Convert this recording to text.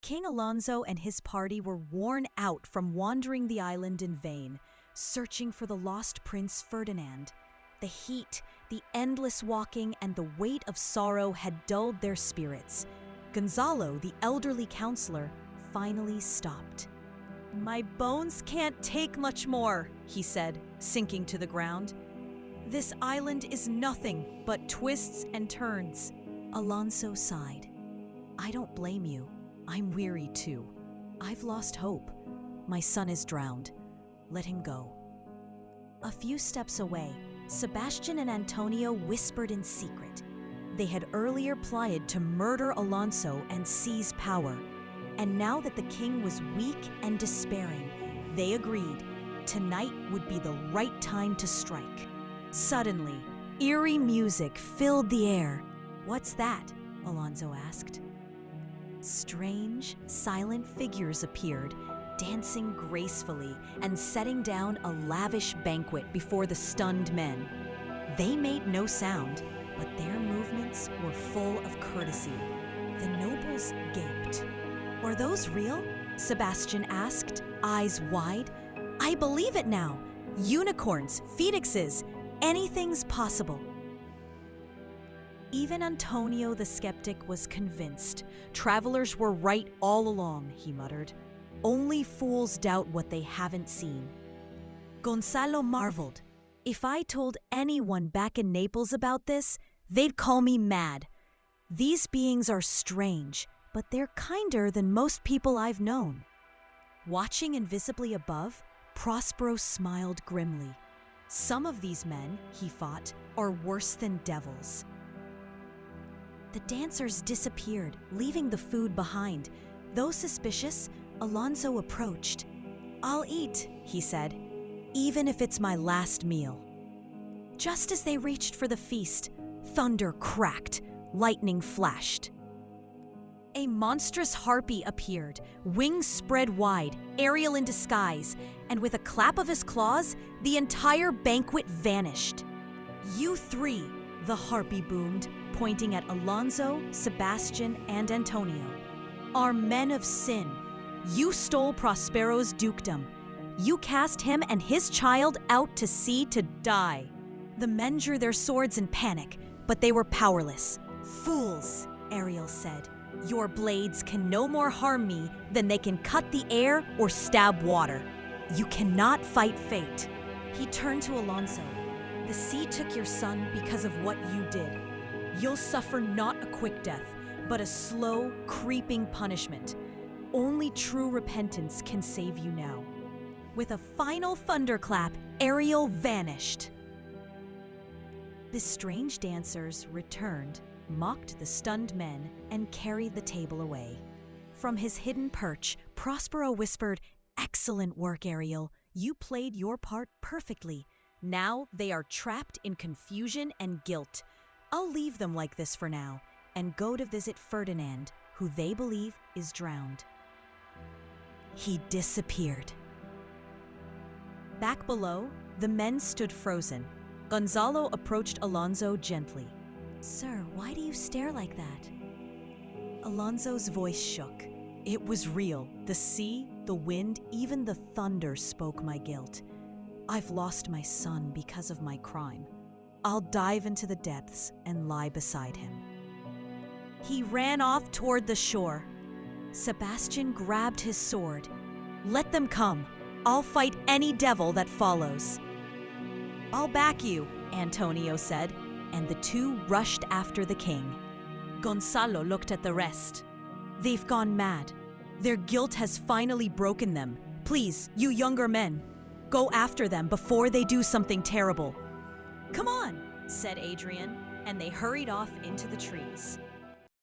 King Alonso and his party were worn out from wandering the island in vain, searching for the lost Prince Ferdinand. The heat, the endless walking, and the weight of sorrow had dulled their spirits. Gonzalo, the elderly counselor, finally stopped. "My bones can't take much more," he said, sinking to the ground. "This island is nothing but twists and turns." Alonso sighed. "I don't blame you. I'm weary too. I've lost hope. My son is drowned. Let him go." A few steps away, Sebastian and Antonio whispered in secret. They had earlier plotted to murder Alonso and seize power. And now that the king was weak and despairing, they agreed tonight would be the right time to strike. Suddenly, eerie music filled the air. "What's that?" Alonso asked. Strange, silent figures appeared, dancing gracefully and setting down a lavish banquet before the stunned men. They made no sound, but their movements were full of courtesy. The nobles gaped. "Are those real?" Sebastian asked, eyes wide. "I believe it now. Unicorns, phoenixes, anything's possible." Even Antonio the skeptic was convinced. "Travelers were right all along," he muttered. "Only fools doubt what they haven't seen." Gonzalo marveled. "If I told anyone back in Naples about this, they'd call me mad. These beings are strange, but they're kinder than most people I've known." Watching invisibly above, Prospero smiled grimly. "Some of these men," he thought, "are worse than devils." The dancers disappeared, leaving the food behind. Though suspicious, Alonso approached. "I'll eat," he said, "even if it's my last meal." Just as they reached for the feast, thunder cracked, lightning flashed. A monstrous harpy appeared, wings spread wide, Ariel in disguise, and with a clap of his claws, the entire banquet vanished. "You three," the harpy boomed, pointing at Alonso, Sebastian, and Antonio, "are men of sin. You stole Prospero's dukedom. You cast him and his child out to sea to die." The men drew their swords in panic, but they were powerless. "Fools," Ariel said. "Your blades can no more harm me than they can cut the air or stab water. You cannot fight fate." He turned to Alonso. "The sea took your son because of what you did. You'll suffer not a quick death, but a slow, creeping punishment. Only true repentance can save you now." With a final thunderclap, Ariel vanished. The strange dancers returned, mocked the stunned men, and carried the table away. From his hidden perch, Prospero whispered, "Excellent work, Ariel. You played your part perfectly. Now they are trapped in confusion and guilt. I'll leave them like this for now and go to visit Ferdinand, who they believe is drowned." He disappeared. Back below, the men stood frozen. Gonzalo approached Alonso gently. "Sir, why do you stare like that?" Alonso's voice shook. It was real. The sea, the wind, even the thunder spoke my guilt. I've lost my son because of my crime. I'll dive into the depths and lie beside him. He ran off toward the shore. Sebastian grabbed his sword. "Let them come. I'll fight any devil that follows." "I'll back you," Antonio said, and the two rushed after the king. Gonzalo looked at the rest. "They've gone mad. Their guilt has finally broken them. Please, you younger men, go after them before they do something terrible." "Come on," said Adrian, and they hurried off into the trees.